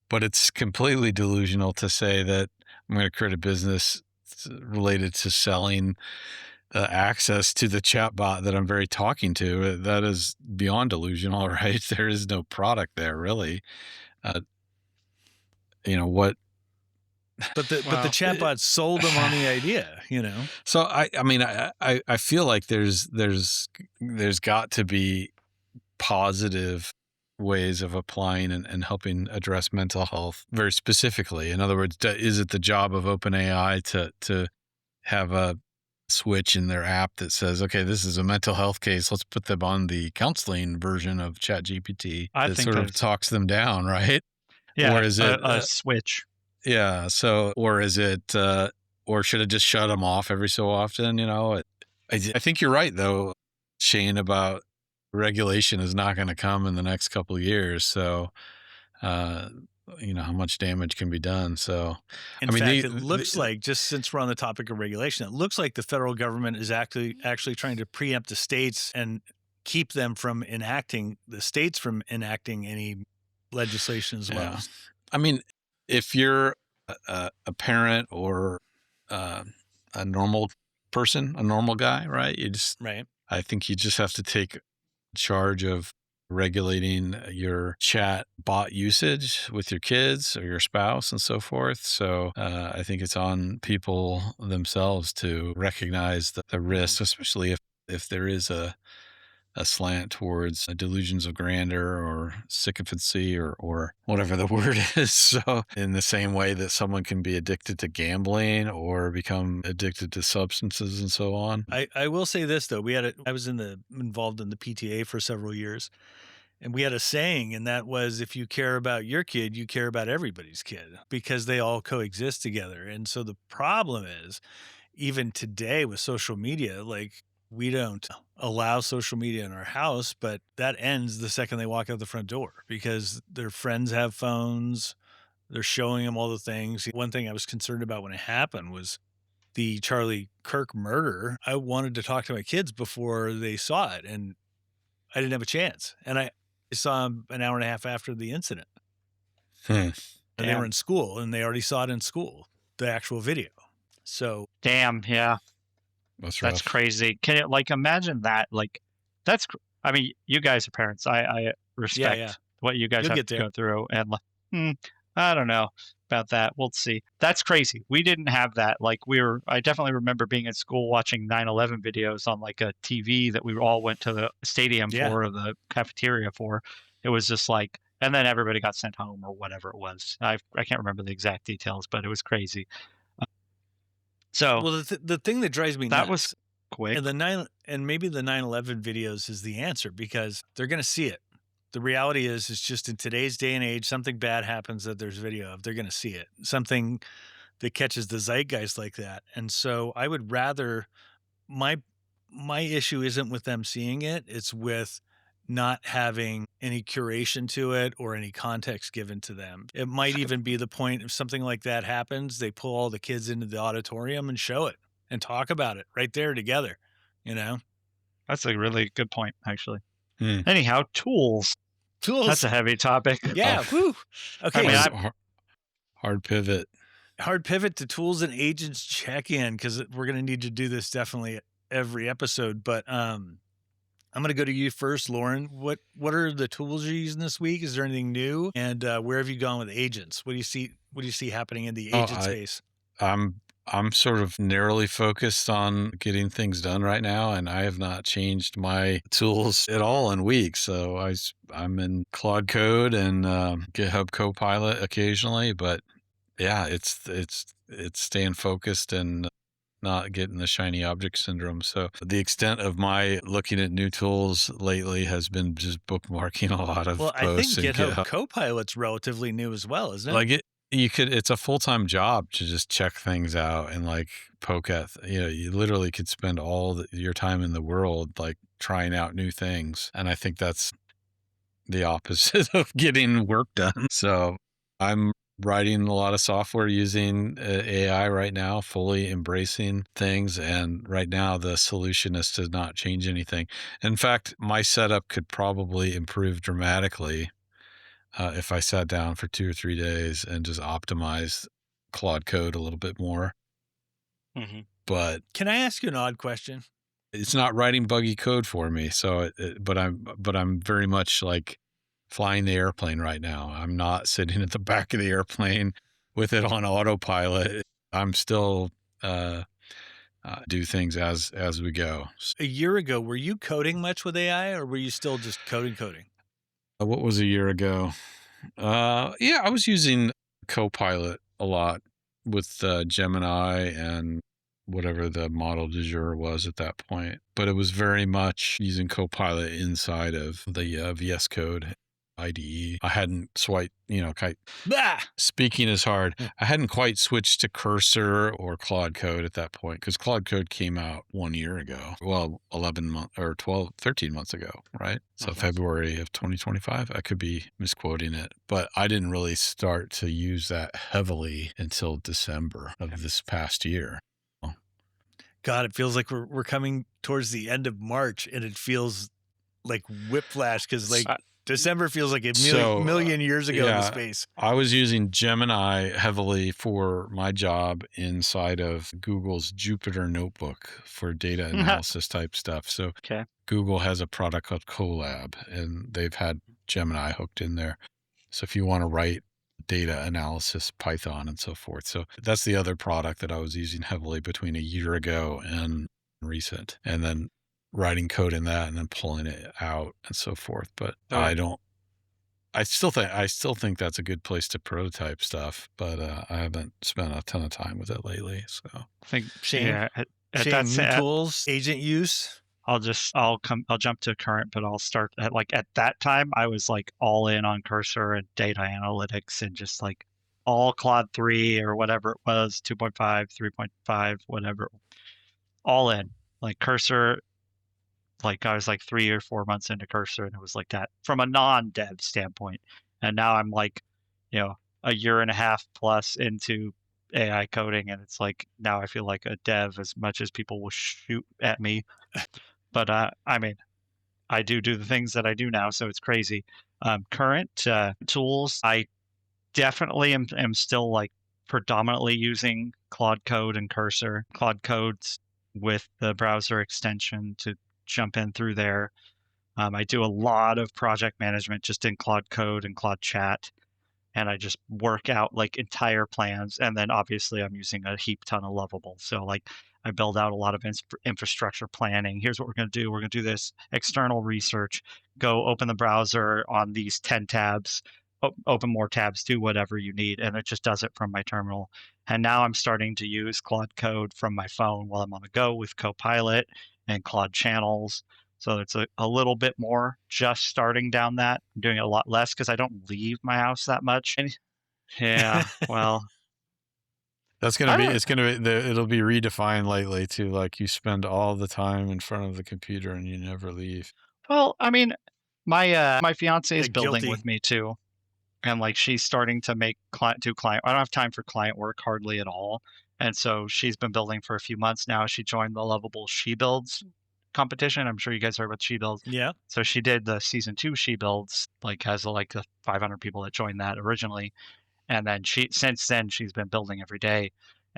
But it's completely delusional to say that I'm going to create a business related to selling access to the chatbot that I'm very talking to. That is beyond delusional, right? There is no product there, really. Uh, what? But the Well, chatbot sold them on the idea, So I mean, I feel like there's got to be positive ways of applying and helping address mental health very specifically. In other words, is it the job of OpenAI to have a switch in their app that says, okay, this is a mental health case, let's put them on the counseling version of ChatGPT I that think sort of there's talks them down, right? yeah Or is it a switch. yeah, so or is it or should it just shut them off every so often, I think you're right though, Shane, about regulation is not going to come in the next couple of years. So uh how much damage can be done. So In I mean fact, it looks like, just since we're on the topic of regulation, it looks like the federal government is actually trying to preempt the states and keep them from enacting any legislation as well. yeah. I mean, if you're a parent or uh, a normal person, a normal guy, right? Right. I think you just have to take charge of regulating your chat bot usage with your kids or your spouse and so forth. So I think it's on people themselves to recognize the risks, especially if there is a slant towards delusions of grandeur or sycophancy or whatever the word is. So in the same way that someone can be addicted to gambling or become addicted to substances and so on. I will say this though, I was involved in the PTA for several years, and we had a saying, and that was, if you care about your kid, you care about everybody's kid, because they all coexist together. And so the problem is, even today with social media, like, we don't allow social media in our house, but that ends the second they walk out the front door because their friends have phones. They're showing them all the things. One thing I was concerned about when it happened was the Charlie Kirk murder. I wanted to talk to my kids before they saw it, and I didn't have a chance. And I saw them an hour and a half after the incident. And they were in school, and they already saw it in school, the actual video. So Damn, yeah. That's That's crazy. Can it imagine that? I mean, you guys are parents. I respect yeah. what you guys You'll have get to there. go through, and I don't know about that. We'll see. That's crazy. We didn't have that. I definitely remember being at school watching 9/11 videos on a TV that we all went to the stadium Yeah. for, or the cafeteria for. It was just and then everybody got sent home or whatever it was. I can't remember the exact details, but it was crazy. So Well, the thing that drives me that nuts, was quick. and maybe the 9/11 videos is the answer, because they're going to see it. The reality is, it's just in today's day and age, something bad happens that there's video of, they're going to see it. Something that catches the zeitgeist like that. And so I would rather, my issue isn't with them seeing it, it's with not having any curation to it or any context given to them. It might even be the point, if something like that happens, they pull all the kids into the auditorium and show it and talk about it right there together, That's a really good point, actually. Hmm. Anyhow, tools. Tools. That's a heavy topic. Yeah. Woo. Okay. I mean, hard pivot. Hard pivot to tools and agents check-in, because we're going to need to do this definitely every episode. But I'm going to go to you first, Lauren. What are the tools you're using this week? Is there anything new? And where have you gone with agents? What do you see happening in the agent space? I'm sort of narrowly focused on getting things done right now, and I have not changed my tools at all in weeks. So I'm in Claude Code and GitHub Copilot occasionally, but yeah, it's staying focused and not getting the shiny object syndrome. So the extent of my looking at new tools lately has been just bookmarking a lot of Well, I think posts. GitHub Copilot's relatively new as well, isn't it? it's a full-time job to just check things out and like poke at, you literally could spend your time in the world like trying out new things. And I think that's the opposite of getting work done. So I'm writing a lot of software using AI right now, fully embracing things. And right now the solution is to not change anything. In fact, my setup could probably improve dramatically if I sat down for 2 or 3 days and just optimized Claude Code a little bit more. Mm-hmm. But Can I ask you an odd question? it's not writing buggy code for me. So, but I'm very much like flying the airplane right now. I'm not sitting at the back of the airplane with it on autopilot. I'm still do things as we go. A year ago, were you coding much with AI, or were you still just coding? What was a year ago? Yeah, I was using Copilot a lot with Gemini and whatever the model du jour was at that point. But it was very much using Copilot inside of the VS Code IDE. I hadn't swiped, speaking is hard. I hadn't quite switched to Cursor or Claude Code at that point because Claude Code came out 1 year ago. Well, 11 months or 12, 13 months ago, right? So February of 2025. I could be misquoting it, but I didn't really start to use that heavily until December of this past year. God, it feels like we're coming towards the end of March, and it feels like whiplash because like December feels like a million years ago in the space. I was using Gemini heavily for my job inside of Google's Jupyter Notebook for data analysis type stuff. So Google has a product called Colab, and they've had Gemini hooked in there. So if you want to write data analysis, Python, and so forth. So that's the other product that I was using heavily between a year ago and recent. And then writing code in that and then pulling it out and so forth. But I still think that's a good place to prototype stuff, but I haven't spent a ton of time with it lately. So I think Shane, new tools, agent use. I'll jump to current, but I'll start at that time I was like all in on Cursor and data analytics and just like all Claude 3 or whatever it was, 2.5, 3.5, whatever, all in. Like Cursor, like I was like 3 or 4 months into Cursor and it was like that from a non-dev standpoint. And now I'm like, a year and a half plus into AI coding, and it's like now I feel like a dev as much as people will shoot at me. But I mean, I do the things that I do now, so it's crazy. Current tools, I definitely am still like predominantly using Claude Code and Cursor. Claude Code's with the browser extension to jump in through there. I do a lot of project management just in Claude Code and Claude Chat, and I just work out like entire plans. And then obviously I'm using a heap ton of Lovable. So like I build out a lot of infrastructure planning. Here's what we're going to do. We're going to do this external research. Go open the browser on these 10 tabs, open more tabs, do whatever you need. And it just does it from my terminal. And now I'm starting to use Claude Code from my phone while I'm on the go with Copilot and Claude Channels. So it's a little bit more just starting down that. I'm doing it a lot less because I don't leave my house that much. And yeah, well, it'll be redefined lately to like you spend all the time in front of the computer and you never leave. Well, I mean, my fiance is building with me too, and like she's starting to make client. I don't have time for client work hardly at all, and so she's been building for a few months now. She joined the Lovable She Builds competition. I'm sure you guys heard about She Builds. Yeah. So she did the season 2 She Builds, like has like the 500 people that joined that originally, and then since then she's been building every day,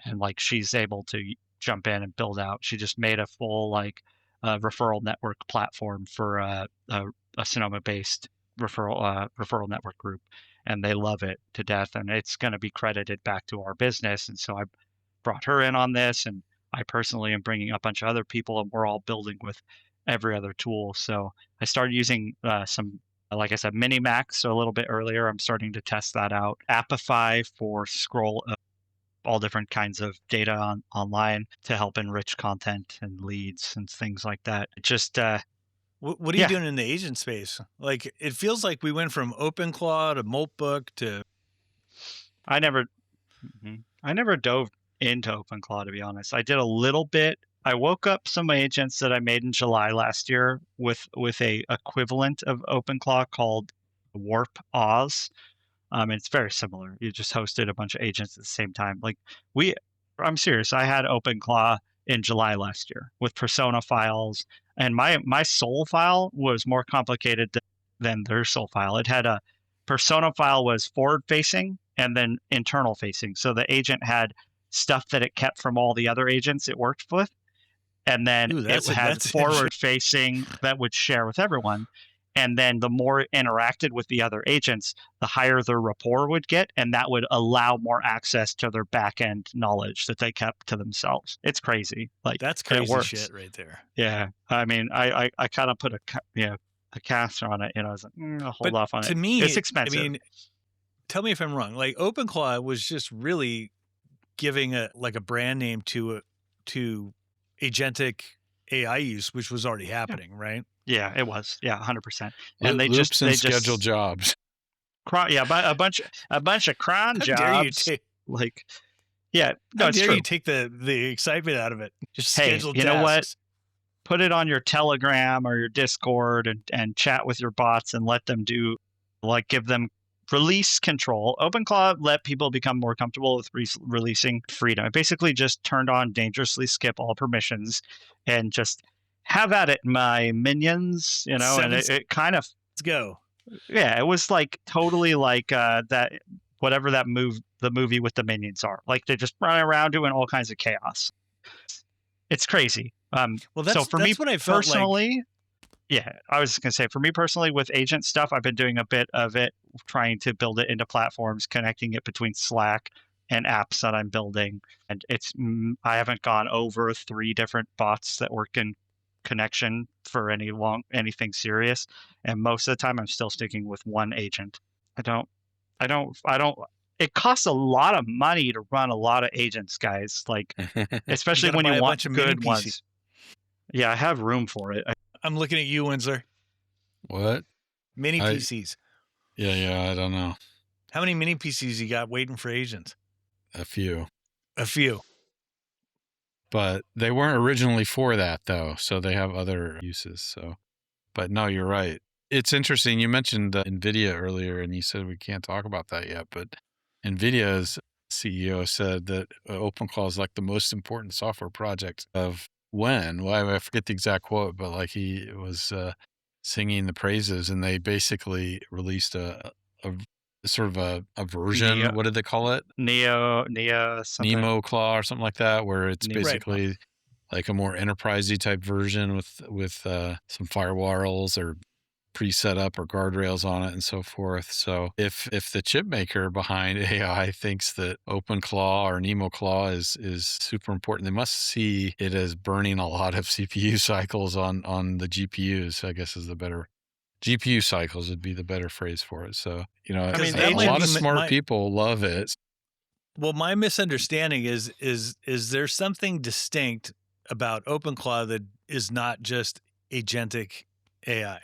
and like she's able to jump in and build out. She just made a full like referral network platform for a Sonoma-based referral network group, and they love it to death, and it's going to be credited back to our business. And so I brought her in on this, and I personally am bringing a bunch of other people, and we're all building with every other tool. So I started using some, like I said, Minimax. So a little bit earlier, I'm starting to test that out. Appify for scroll all different kinds of data online to help enrich content and leads and things like that. Just what are you doing in the agent space? Like it feels like we went from OpenClaw to Moltbook to I never I never dove into OpenClaw, to be honest. I did a little bit. I woke up some agents that I made in July last year with a equivalent of OpenClaw called Warp Oz. It's very similar. You just hosted a bunch of agents at the same time. I'm serious. I had OpenClaw in July last year with persona files, and my soul file was more complicated than their soul file. It had a persona file was forward facing and then internal facing. So the agent had stuff that it kept from all the other agents it worked with, and then Ooh, it had that's forward facing that would share with everyone. And then the more it interacted with the other agents, the higher their rapport would get, and that would allow more access to their back end knowledge that they kept to themselves. It's crazy. Like, that's it crazy works. shit right there. Yeah. I mean, I kind of put a caster on it, and I was like, I'll hold off on it. To me, It's expensive. I mean, tell me if I'm wrong. Like OpenClaw was just really giving a brand name to agentic AI use, which was already happening, right? Yeah, it was. Yeah, 100%. And they just schedule jobs. A bunch of cron How dare you jobs. Like, yeah, no, how it's dare true. you take the excitement out of it? Just Hey, schedule you tasks. know what? Put it on your Telegram or your Discord and chat with your bots and let them give them release control. OpenClaw let people become more comfortable with releasing freedom. It basically just turned on dangerously skip all permissions and just have at it, my minions, and it kind of, let's go. Yeah, it was like totally like that, whatever the movie with the minions are. Like they just run around doing all kinds of chaos. It's crazy. Well, that's so for me what I felt personally, yeah, I was gonna say, for me personally with agent stuff, I've been doing a bit of it, trying to build it into platforms, connecting it between Slack and apps that I'm building. And I haven't gone over 3 different bots that work in connection for anything serious. And most of the time I'm still sticking with one agent. I don't it costs a lot of money to run a lot of agents, guys. Like, especially when you want good ones. Yeah, I have room for it. I'm looking at you, Winsler. What? Mini PCs. Yeah, I don't know. How many mini PCs you got waiting for agents? A few. But they weren't originally for that, though, so they have other uses. So, but no, you're right. It's interesting. You mentioned NVIDIA earlier, and you said we can't talk about that yet, but NVIDIA's CEO said that OpenClaw is like the most important software project of when. Well, I forget the exact quote, but like he was singing the praises, and they basically released a sort of a version. What did they call it? Nemo Claw or something like that, where it's basically like a more enterprisey type version with some firewalls or pre-set up or guardrails on it and so forth. So if the chip maker behind AI thinks that OpenClaw or Nemo Claw is super important, they must see it as burning a lot of CPU cycles on the GPUs, I guess is the better GPU cycles would be the better phrase for it. So, I mean, a lot of smart people love it. Well, my misunderstanding is there something distinct about OpenClaw that is not just agentic AI?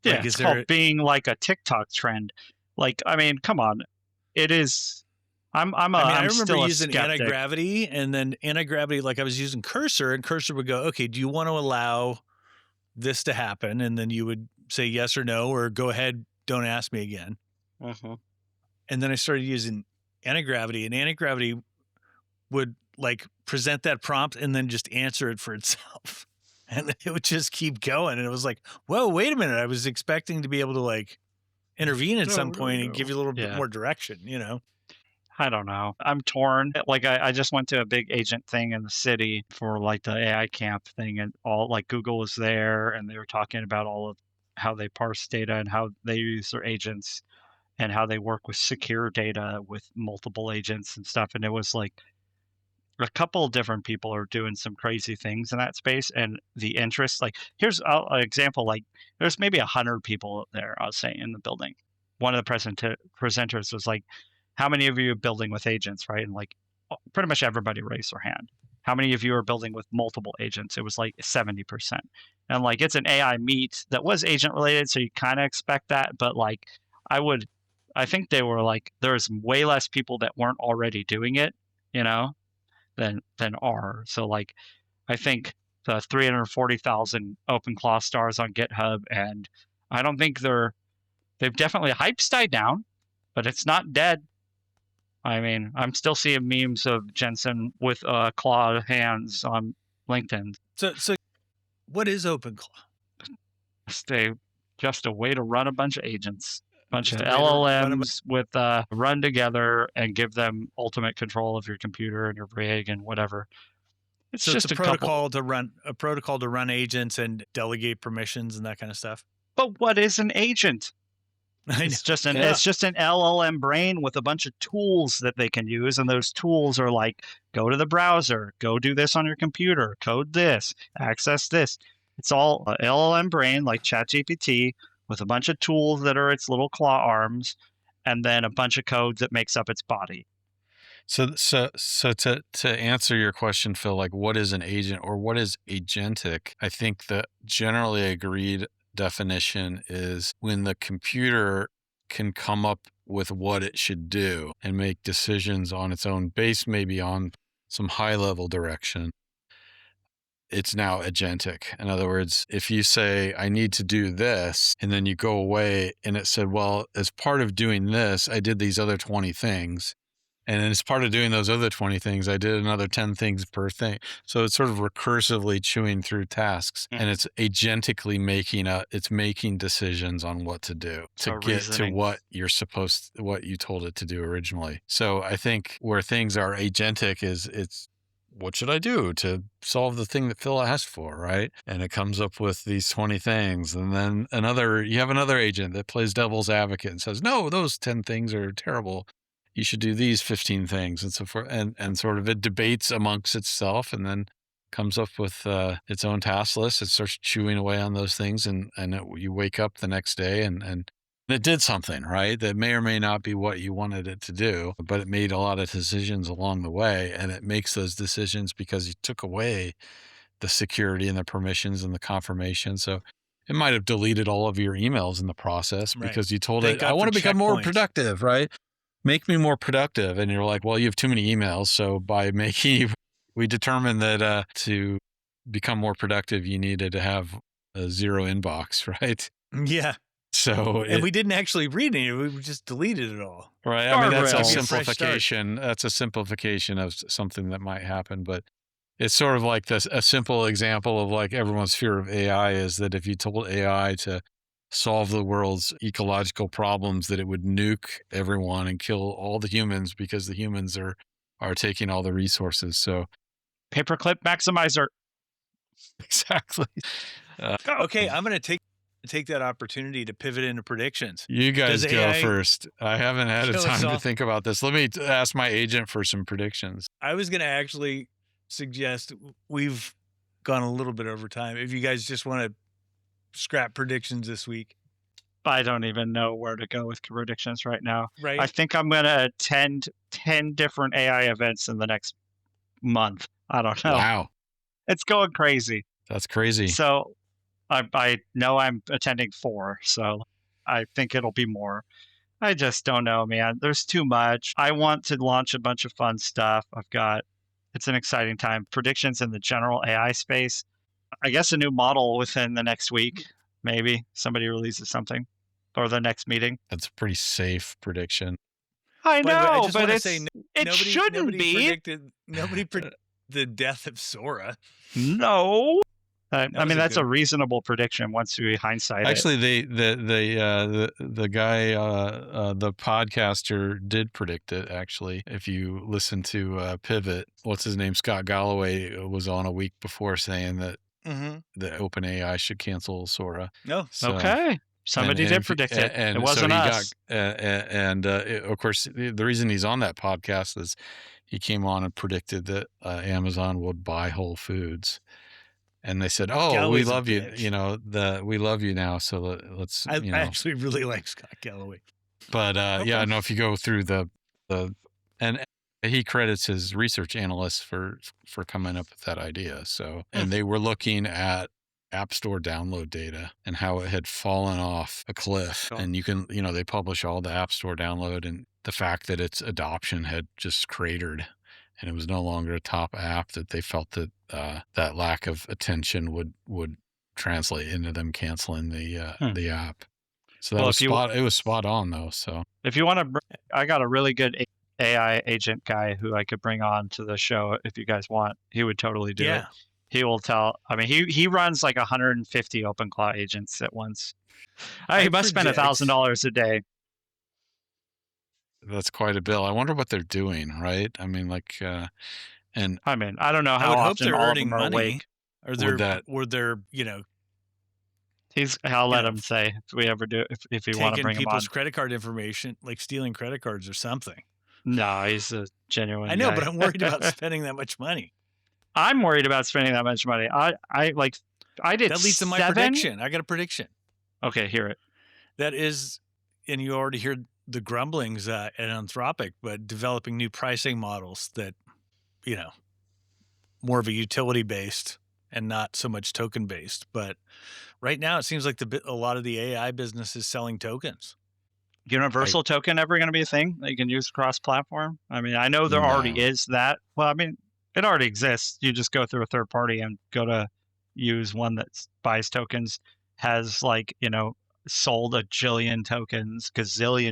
Yeah, it's called being like a TikTok trend. Like, I mean, come on, it is. I remember using anti-gravity, and then anti-gravity, like I was using Cursor, and Cursor would go, okay, do you want to allow this to happen? And then you would say yes or no, or go ahead, don't ask me again. And then I started using anti-gravity, and anti-gravity would like present that prompt and then just answer it for itself. And it would just keep going. And it was like, whoa, wait a minute. I was expecting to be able to like intervene at some point and give you a little bit more direction, I don't know. I'm torn. Like I just went to a big agent thing in the city for like the AI camp thing, and all like Google was there, and they were talking about all of how they parse data and how they use their agents and how they work with secure data with multiple agents and stuff. And it was like a couple of different people are doing some crazy things in that space, and the interest, like here's an example, like there's maybe 100 people there, I'll say, in the building. One of the presenters was like, how many of you are building with agents, right? And like pretty much everybody raised their hand. How many of you are building with multiple agents? It was like 70%. And like, it's an AI meet that was agent related, so you kind of expect that, but like I would I think they were like, there's way less people that weren't already doing it, than are. So like, I think the 340,000 OpenClaw stars on GitHub, and I don't think they've definitely hype's died down, but it's not dead. I mean, I'm still seeing memes of Jensen with claw hands on LinkedIn. So what is OpenClaw? Just a way to run a bunch of agents, bunch Just of a way to run a LLMs with run together and give them ultimate control of your computer and your rig and whatever. It's So just it's a protocol to run agents and delegate permissions and that kind of stuff. But what is an agent? It's just an LLM brain with a bunch of tools that they can use, and those tools are like, go to the browser, go do this on your computer, code this, access this. It's all a LLM brain like ChatGPT with a bunch of tools that are its little claw arms, and then a bunch of code that makes up its body. So to answer your question, Phil, like what is an agent or what is agentic? I think the generally agreed definition is when the computer can come up with what it should do and make decisions on its own, based maybe on some high level direction. It's now agentic. In other words, if you say, I need to do this, and then you go away and it said, well, as part of doing this, I did these other 20 things. And as part of doing those other 20 things, I did another 10 things per thing. So it's sort of recursively chewing through tasks, and it's agentically making decisions on what to do to get to what what you told it to do originally. So I think where things are agentic is it's, what should I do to solve the thing that Phil asked for, right? And it comes up with these 20 things. And then you have another agent that plays devil's advocate and says, no, those 10 things are terrible. You should do these 15 things and so forth. And sort of it debates amongst itself and then comes up with its own task list. It starts chewing away on those things. And you wake up the next day and it did something, right? That may or may not be what you wanted it to do, but it made a lot of decisions along the way. And it makes those decisions because you took away the security and the permissions and the confirmation. So it might have deleted all of your emails in the process because you told it, I want to become more productive, right? Make me more productive. And you're like, well, you have too many emails. So by we determined that to become more productive, you needed to have a zero inbox, right? Yeah. So we didn't actually read any. We just deleted it all. Right. I mean, that's a simplification. That's a simplification of something that might happen, but it's sort of like a simple example of like everyone's fear of AI is that if you told AI to solve the world's ecological problems, that it would nuke everyone and kill all the humans because the humans are taking all the resources. So paperclip maximizer. Exactly. Okay, I'm going to take that opportunity to pivot into predictions. You guys go first. I haven't had time to think about this. Let me ask my agent for some predictions. I was going to actually suggest, we've gone a little bit over time, if you guys just want to scrap predictions this week. I don't even know where to go with predictions right now. Right. I think I'm going to attend 10 different AI events in the next month. I don't know. Wow. It's going crazy. That's crazy. So I know I'm attending 4, so I think it'll be more. I just don't know, man. There's too much. I want to launch a bunch of fun stuff. It's an exciting time. Predictions in the general AI space. I guess a new model within the next week, maybe somebody releases something, or the next meeting. That's a pretty safe prediction. I know, but it shouldn't be. Nobody predicted the death of Sora. No. I mean, that's a reasonable prediction once we hindsight Actually, the guy, the podcaster did predict it, actually. If you listen to Pivot, what's his name? Scott Galloway was on a week before saying that the OpenAI should cancel Sora. No. Okay. Somebody did predict it. It wasn't us. Of course, the reason he's on that podcast is he came on and predicted that Amazon would buy Whole Foods. And they said, "Oh, Galloway's we love you. You know, we love you now. So let's." I actually really like Scott Galloway. But yeah, I know if you go through and he credits his research analysts for coming up with that idea. So, and they were looking at App Store download data and how it had fallen off a cliff. Cool. And they publish all the App Store download, and the fact that its adoption had just cratered and it was no longer a top app, that they felt that that lack of attention would translate into them canceling the app. So that Well, was it was spot on though. So if you want to, I got a really good AI agent guy who I could bring on to the show if you guys want. He would totally do it. He will tell. I mean, he runs like 150 OpenClaw agents at once. He must spend $1,000 a day. That's quite a bill. I wonder what they're doing, right? I mean, and I mean, I don't know how often all of them are awake. Or they're I'll let him say if we ever do, if you want to bring him on. Taking people's credit card information, like stealing credit cards or something. No, he's a genuine I know, guy. but I'm worried about spending that much money. I'm worried about spending that much money. I did that leads to my prediction. I got a prediction. Okay, hear it. That is, and you already heard the grumblings at Anthropic, but developing new pricing models that, more of a utility based and not so much token based. But right now, it seems like a lot of the AI business is selling tokens. Universal token ever going to be a thing that you can use cross-platform? I mean, I know there already is that. Well, I mean, it already exists. You just go through a third party and go to use one that buys tokens, has sold a gazillion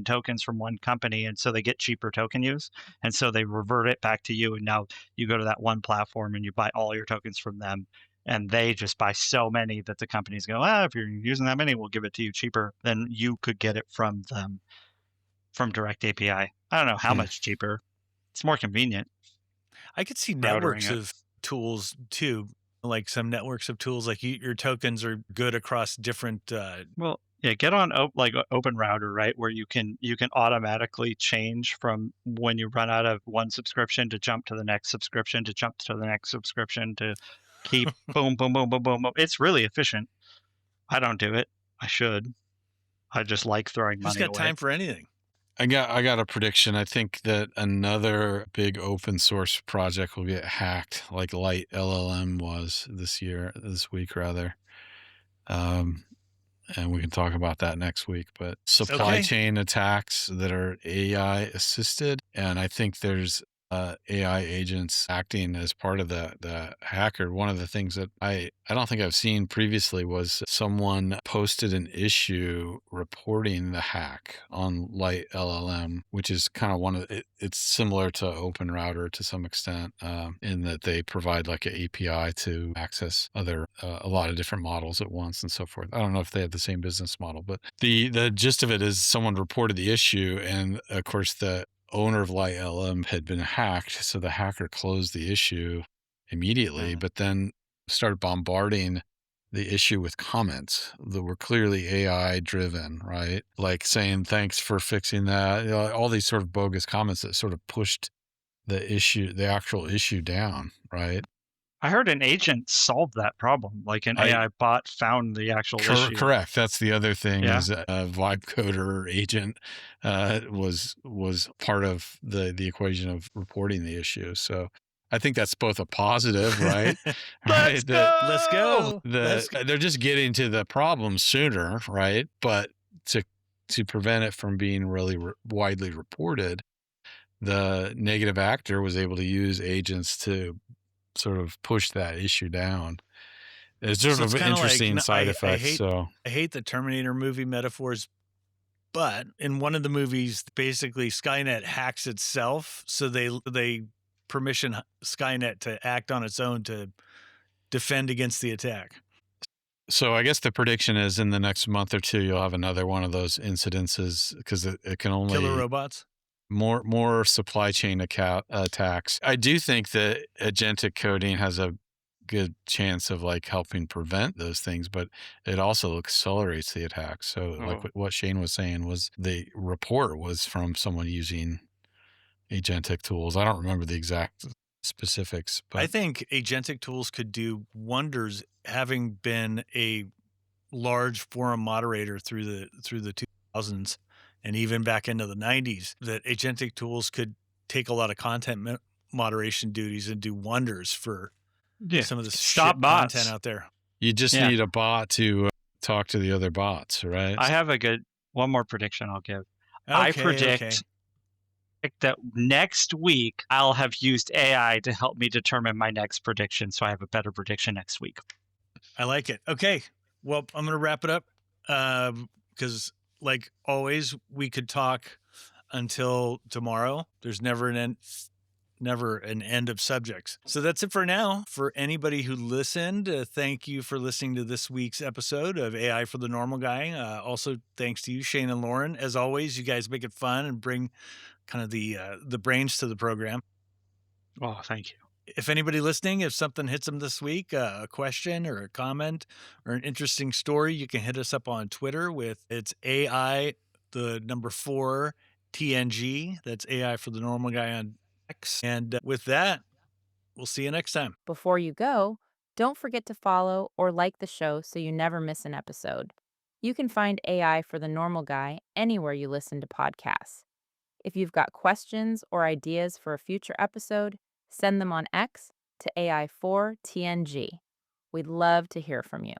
tokens from one company, and so they get cheaper token use, and so they revert it back to you, and now you go to that one platform and you buy all your tokens from them, and they just buy so many that the companies go, if you're using that many, we'll give it to you cheaper than you could get it from them from direct API. I don't know how much cheaper. It's more convenient. I could see networks of tools too, like some networks of tools, like your tokens are good across different. Well, yeah, get on Open Router, right, where you can automatically change from when you run out of one subscription to jump to the next subscription to keep boom, boom, boom, boom, boom, boom. It's really efficient. I don't do it. I should. I just like throwing money away. Who's got time for anything? I got a prediction. I think that another big open source project will get hacked, like Light LLM was this week rather. And we can talk about that next week. But supply chain attacks that are AI assisted, and I think there's AI agents acting as part of the hacker. One of the things that I don't think I've seen previously was someone posted an issue reporting the hack on Light LLM, which is kind of it's similar to Open Router to some extent, in that they provide like an API to access a lot of different models at once and so forth. I don't know if they have the same business model, but the gist of it is someone reported the issue, and of course the owner of Light LLM had been hacked, so the hacker closed the issue immediately, but then started bombarding the issue with comments that were clearly AI driven, right? Like saying, thanks for fixing that, all these sort of bogus comments that sort of pushed the actual issue down, right? I heard an agent solved that problem. Like an AI bot found the actual issue. Correct. That's the other thing, is a vibe coder agent was part of the equation of reporting the issue. So I think that's both a positive, right? Let's go. They're just getting to the problem sooner, right? But to prevent it from being really widely reported, the negative actor was able to use agents to sort of push that issue down. It's sort of an interesting side effect. I hate the Terminator movie metaphors, but in one of the movies, basically Skynet hacks itself, so they permission Skynet to act on its own to defend against the attack. So I guess the prediction is in the next month or two, you'll have another one of those incidences, because it can only killer robots. More supply chain attacks. I do think that agentic coding has a good chance of like helping prevent those things, but it also accelerates the attacks. So like what Shane was saying was the report was from someone using agentic tools. I don't remember the exact specifics, but I think agentic tools could do wonders, having been a large forum moderator through the 2000s. And even back into the 90s, that agentic tools could take a lot of content moderation duties and do wonders for some of the stop bots content out there. You just Yeah. need a bot to talk to the other bots, right? I have one more prediction I'll give. I Okay, okay. predict that next week I'll have used AI to help me determine my next prediction, so I have a better prediction next week. I like it. Okay. Well, I'm going to wrap it up because, like always, we could talk until tomorrow. There's never an end of subjects. So that's it for now. For anybody who listened, thank you for listening to this week's episode of AI for the Normal Guy. Also, thanks to you, Shane and Lauren. As always, you guys make it fun and bring kind of the brains to the program. Oh, thank you. If anybody listening, if something hits them this week, a question or a comment or an interesting story, you can hit us up on Twitter with it's AI, the number 4 TNG. That's AI for the Normal Guy on X. And with that, we'll see you next time. Before you go, don't forget to follow or like the show so you never miss an episode. You can find AI for the Normal Guy anywhere you listen to podcasts. If you've got questions or ideas for a future episode, send them on X to AI4TNG. We'd love to hear from you.